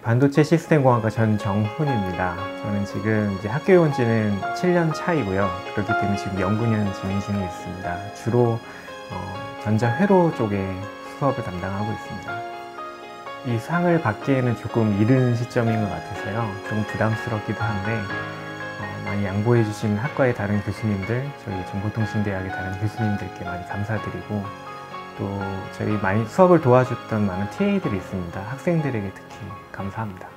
반도체 시스템공학과 전정훈입니다. 저는 지금 이제 학교에 온 지는 7년 차이고요. 그렇기 때문에 지금 연구년 진행 중에 있습니다. 주로 전자회로 쪽에 수업을 담당하고 있습니다. 이 상을 받기에는 조금 이른 시점인 것 같아서요. 좀 부담스럽기도 한데 많이 양보해 주신 학과의 다른 교수님들, 저희 정보통신대학의 다른 교수님들께 많이 감사드리고, 또 저희 많이 수업을 도와줬던 많은 TA들이 있습니다. 학생들에게 특히 감사합니다.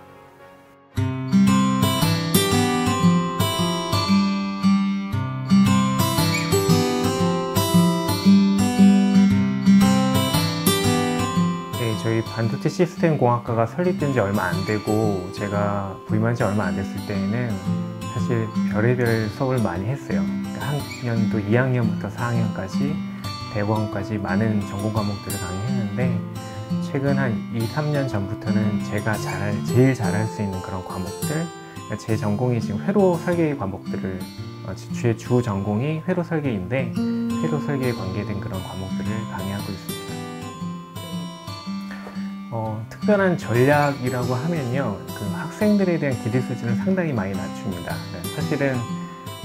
네, 저희 반도체 시스템 공학과가 설립된 지 얼마 안 되고 제가 부임한 지 얼마 안 됐을 때에는 사실 별의별 수업을 많이 했어요. 그러니까 학년도 2학년부터 4학년까지 대과목까지 많은 전공 과목들을 강의했는데, 최근 한 2, 3년 전부터는 제가 제일 잘할 수 있는 그런 과목들, 그러니까 제 전공이 지금 회로 설계 과목들을, 제 주 전공이 회로 설계인데 회로 설계에 관계된 그런 과목들을 강의하고 있습니다. 특별한 전략이라고 하면요, 그 학생들에 대한 기대 수준을 상당히 많이 낮춥니다. 사실은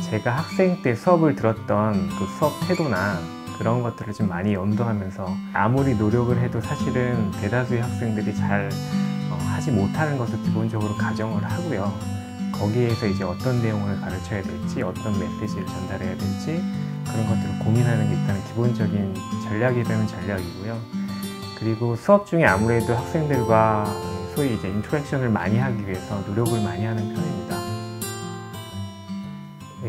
제가 학생 때 수업을 들었던 그 수업 태도나 그런 것들을 좀 많이 염두하면서, 아무리 노력을 해도 사실은 대다수의 학생들이 잘 하지 못하는 것을 기본적으로 가정을 하고요. 거기에서 이제 어떤 내용을 가르쳐야 될지, 어떤 메시지를 전달해야 될지, 그런 것들을 고민하는 게 일단 기본적인 전략이라면 전략이고요. 그리고 수업 중에 아무래도 학생들과 소위 이제 인터랙션을 많이 하기 위해서 노력을 많이 하는 편입니다.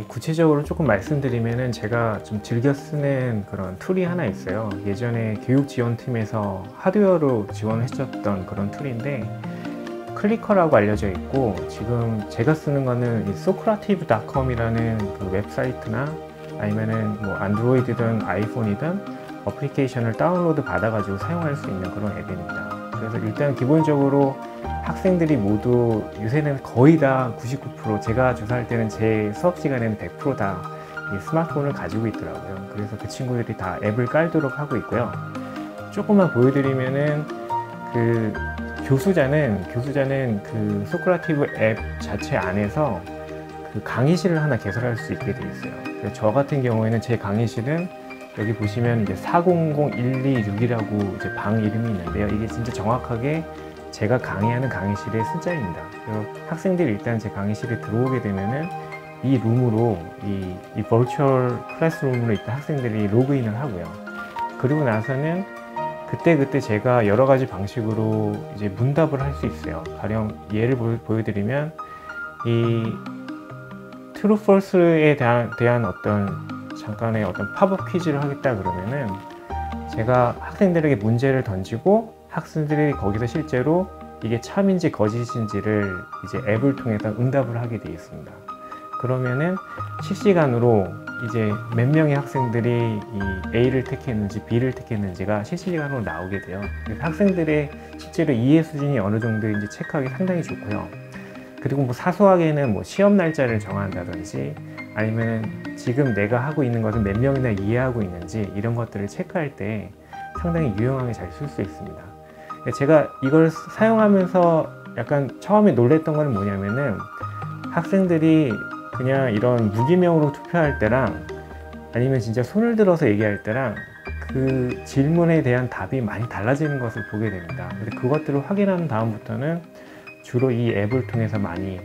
구체적으로 조금 말씀드리면은, 제가 좀 즐겨 쓰는 그런 툴이 하나 있어요. 예전에 교육지원팀에서 하드웨어로 지원을 해줬던 그런 툴인데, 클리커라고 알려져 있고, 지금 제가 쓰는 거는 socrative.com이라는 그 웹사이트나 아니면은 뭐 안드로이드든 아이폰이든 어플리케이션을 다운로드 받아가지고 사용할 수 있는 그런 앱입니다. 그래서 일단 기본적으로 학생들이 모두 요새는 거의 다 99%, 제가 조사할 때는 제 수업 시간에는 100% 다 이 스마트폰을 가지고 있더라고요. 그래서 그 친구들이 다 앱을 깔도록 하고 있고요. 조금만 보여드리면은, 그 교수자는 그 소크라티브 앱 자체 안에서 그 강의실을 하나 개설할 수 있게 되어 있어요. 그래서 저 같은 경우에는 제 강의실은 여기 보시면 이제 400126이라고 이제 방 이름이 있는데요. 이게 진짜 정확하게 제가 강의하는 강의실의 숫자입니다. 그래서 학생들이 일단 제 강의실에 들어오게 되면은 이 룸으로, 이 버추얼 클래스룸으로 일단 학생들이 로그인을 하고요. 그리고 나서는 그때 제가 여러 가지 방식으로 이제 문답을 할 수 있어요. 가령 예를 보여드리면, 이 true, false에 대한 어떤 잠깐의 어떤 팝업 퀴즈를 하겠다 그러면은, 제가 학생들에게 문제를 던지고 학생들이 거기서 실제로 이게 참인지 거짓인지를 이제 앱을 통해서 응답을 하게 되어 있습니다. 그러면은 실시간으로 이제 몇 명의 학생들이 이 A를 택했는지 B를 택했는지가 실시간으로 나오게 돼요. 그래서 학생들의 실제로 이해 수준이 어느 정도인지 체크하기 상당히 좋고요. 그리고 뭐 사소하게는 뭐 시험 날짜를 정한다든지, 아니면 지금 내가 하고 있는 것을 몇 명이나 이해하고 있는지, 이런 것들을 체크할 때 상당히 유용하게 잘 쓸 수 있습니다. 제가 이걸 사용하면서 약간 처음에 놀랬던 건 뭐냐면은, 학생들이 그냥 이런 무기명으로 투표할 때랑 아니면 진짜 손을 들어서 얘기할 때랑 그 질문에 대한 답이 많이 달라지는 것을 보게 됩니다. 그래서 그것들을 확인한 다음부터는 주로 이 앱을 통해서 많이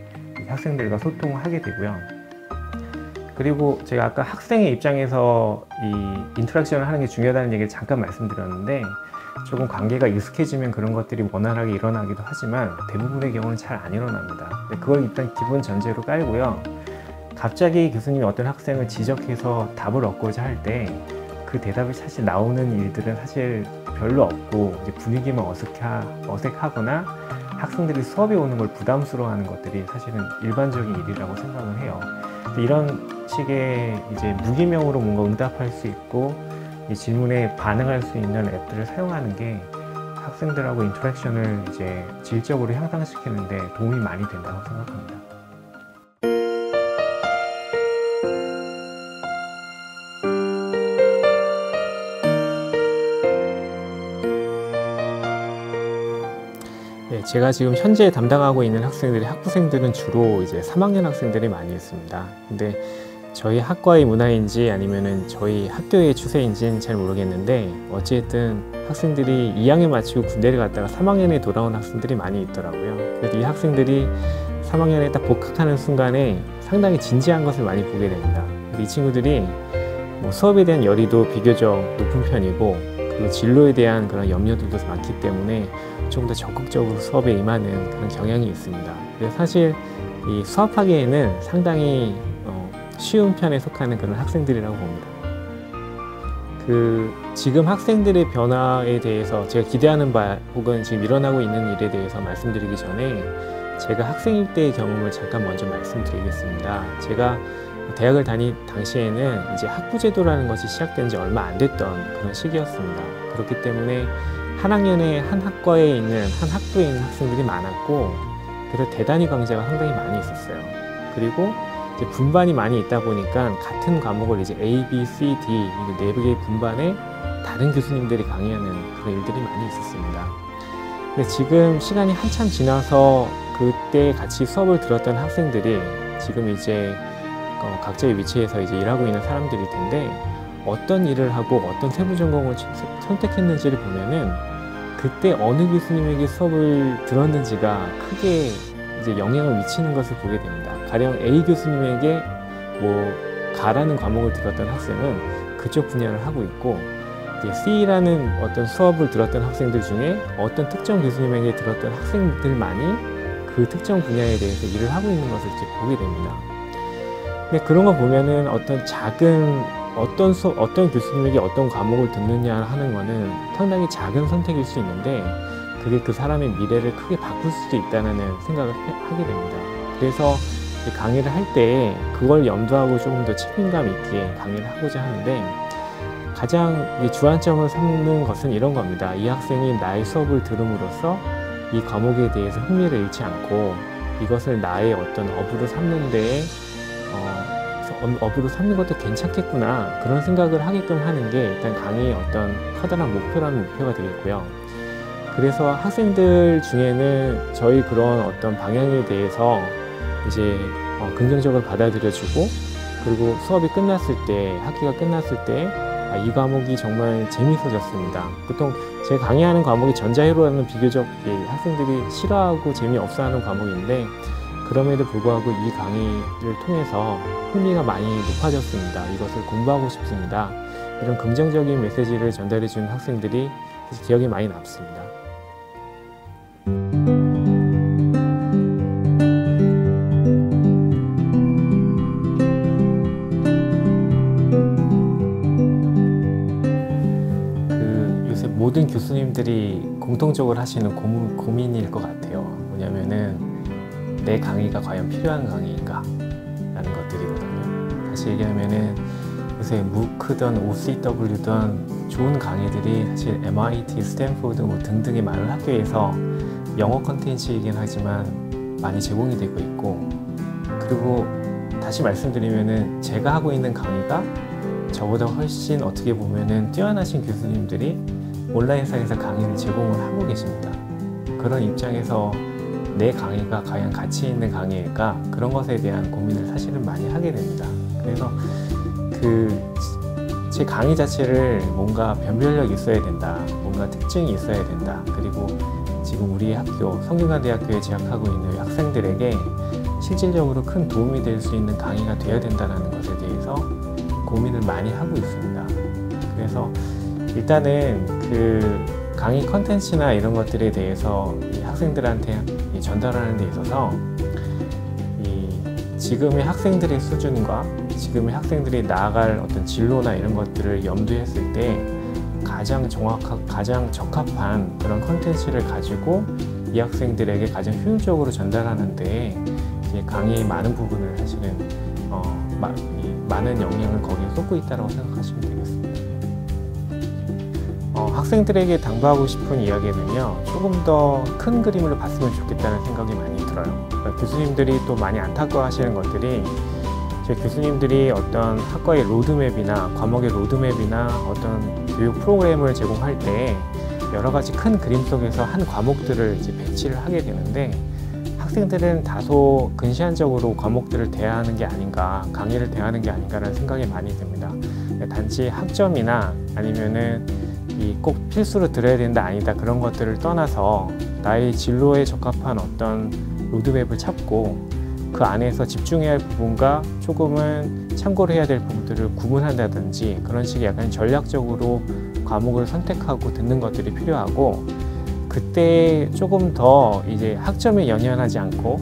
학생들과 소통을 하게 되고요. 그리고 제가 아까 학생의 입장에서 이 인터랙션을 하는 게 중요하다는 얘기를 잠깐 말씀드렸는데, 조금 관계가 익숙해지면 그런 것들이 원활하게 일어나기도 하지만 대부분의 경우는 잘 안 일어납니다. 그걸 일단 기본 전제로 깔고요. 갑자기 교수님이 어떤 학생을 지적해서 답을 얻고자 할 때 그 대답이 사실 나오는 일들은 사실 별로 없고, 이제 분위기만 어색하거나 학생들이 수업에 오는 걸 부담스러워하는 것들이 사실은 일반적인 일이라고 생각을 해요. 이런 식의 이제 무기명으로 뭔가 응답할 수 있고 이 질문에 반응할 수 있는 앱들을 사용하는 게 학생들하고 인터랙션을 이제 질적으로 향상시키는 데 도움이 많이 된다고 생각합니다. 제가 지금 현재 담당하고 있는 학생들이 학부생들은 주로 이제 3학년 학생들이 많이 있습니다. 근데 저희 학과의 문화인지 아니면은 저희 학교의 추세인지는 잘 모르겠는데 어쨌든 학생들이 2학년 마치고 군대를 갔다가 3학년에 돌아온 학생들이 많이 있더라고요. 그래서 이 학생들이 3학년에 딱 복학하는 순간에 상당히 진지한 것을 많이 보게 됩니다. 이 친구들이 뭐 수업에 대한 열의도 비교적 높은 편이고 그리고 진로에 대한 그런 염려들도 많기 때문에 조금 더 적극적으로 수업에 임하는 그런 경향이 있습니다. 그래서 사실 이 수학하기에는 상당히 쉬운 편에 속하는 그런 학생들이라고 봅니다. 지금 학생들의 변화에 대해서 제가 기대하는 바 혹은 지금 일어나고 있는 일에 대해서 말씀드리기 전에 제가 학생일 때의 경험을 잠깐 먼저 말씀드리겠습니다. 제가 대학을 다닐 당시에는 이제 학부제도라는 것이 시작된 지 얼마 안 됐던 그런 시기였습니다. 그렇기 때문에 한 학년에 한 학과에 있는 한 학부에 있는 학생들이 많았고 그래서 대단위 강좌가 상당히 많이 있었어요. 그리고 이제 분반이 많이 있다 보니까 같은 과목을 이제 A, B, C, D 이 4개의 분반에 다른 교수님들이 강의하는 그런 일들이 많이 있었습니다. 근데 지금 시간이 한참 지나서 그때 같이 수업을 들었던 학생들이 지금 이제 각자의 위치에서 이제 일하고 있는 사람들일 텐데 어떤 일을 하고 어떤 세부 전공을 선택했는지를 보면은 그때 어느 교수님에게 수업을 들었는지가 크게 이제 영향을 미치는 것을 보게 됩니다. 가령 A 교수님에게 뭐 가라는 과목을 들었던 학생은 그쪽 분야를 하고 있고 이제 C라는 어떤 수업을 들었던 학생들 중에 어떤 특정 교수님에게 들었던 학생들만이 그 특정 분야에 대해서 일을 하고 있는 것을 이제 보게 됩니다. 근데 그런 거 보면은 어떤 교수님에게 어떤 과목을 듣느냐 하는 거는 상당히 작은 선택일 수 있는데 그게 그 사람의 미래를 크게 바꿀 수도 있다는 생각을 하게 됩니다. 그래서 강의를 할 때 그걸 염두하고 조금 더 책임감 있게 강의를 하고자 하는데 가장 주안점을 삼는 것은 이런 겁니다. 이 학생이 나의 수업을 들음으로써 이 과목에 대해서 흥미를 잃지 않고 이것을 나의 어떤 업으로 삼는 데에 업으로 삼는 것도 괜찮겠구나 그런 생각을 하게끔 하는 게 일단 강의의 어떤 커다란 목표라는 목표가 되겠고요. 그래서 학생들 중에는 저희 그런 어떤 방향에 대해서 이제 긍정적으로 받아들여주고 그리고 수업이 끝났을 때 학기가 끝났을 때 이 과목이 정말 재미있어졌습니다. 보통 제가 강의하는 과목이 전자회로라는 비교적 학생들이 싫어하고 재미없어하는 과목인데 그럼에도 불구하고 이 강의를 통해서 흥미가 많이 높아졌습니다. 이것을 공부하고 싶습니다. 이런 긍정적인 메시지를 전달해 주는 학생들이 기억에 많이 남습니다. 요새 모든 교수님들이 공통적으로 하시는 고민일 것 같아요. 뭐냐면은 내 강의가 과연 필요한 강의인가? 라는 것들이거든요. 다시 얘기하면은 요새 MOOC든 OCW든 좋은 강의들이 사실 MIT, 스탠포드 뭐 등등의 많은 학교에서 영어 컨텐츠이긴 하지만 많이 제공이 되고 있고 그리고 다시 말씀드리면은 제가 하고 있는 강의가 저보다 훨씬 어떻게 보면은 뛰어나신 교수님들이 온라인상에서 강의를 제공을 하고 계십니다. 그런 입장에서 내 강의가 과연 가치 있는 강의일까? 그런 것에 대한 고민을 사실은 많이 하게 됩니다. 그래서 제 강의 자체를 뭔가 변별력이 있어야 된다. 뭔가 특징이 있어야 된다. 그리고 지금 우리 학교, 성균관대학교에 재학하고 있는 학생들에게 실질적으로 큰 도움이 될 수 있는 강의가 되어야 된다는 것에 대해서 고민을 많이 하고 있습니다. 그래서 일단은 강의 컨텐츠나 이런 것들에 대해서 이 학생들한테 전달하는 데 있어서 지금의 학생들의 수준과 지금의 학생들이 나아갈 어떤 진로나 이런 것들을 염두에 했을 때 가장 정확하고 가장 적합한 그런 컨텐츠를 가지고 이 학생들에게 가장 효율적으로 전달하는 데 강의의 많은 부분을 사실은 많은 영향을 거기에 쏟고 있다고 생각하시면 되겠습니다. 학생들에게 당부하고 싶은 이야기는요, 조금 더 큰 그림으로 봤으면 좋겠다는 생각이 많이 들어요. 그러니까 교수님들이 또 많이 안타까워하시는 것들이 제 교수님들이 어떤 학과의 로드맵이나 과목의 로드맵이나 어떤 교육 프로그램을 제공할 때 여러 가지 큰 그림 속에서 한 과목들을 이제 배치를 하게 되는데, 학생들은 다소 근시안적으로 과목들을 대하는 게 아닌가, 강의를 대하는 게 아닌가라는 생각이 많이 듭니다. 단지 학점이나 아니면은 이 꼭 필수로 들어야 된다 아니다 그런 것들을 떠나서 나의 진로에 적합한 어떤 로드맵을 찾고 그 안에서 집중해야 할 부분과 조금은 참고를 해야 될 부분들을 구분한다든지 그런 식의 약간 전략적으로 과목을 선택하고 듣는 것들이 필요하고, 그때 조금 더 이제 학점에 연연하지 않고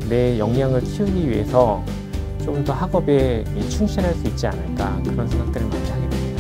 내 역량을 키우기 위해서 좀 더 학업에 충실할 수 있지 않을까, 그런 생각들을 많이 하게 됩니다.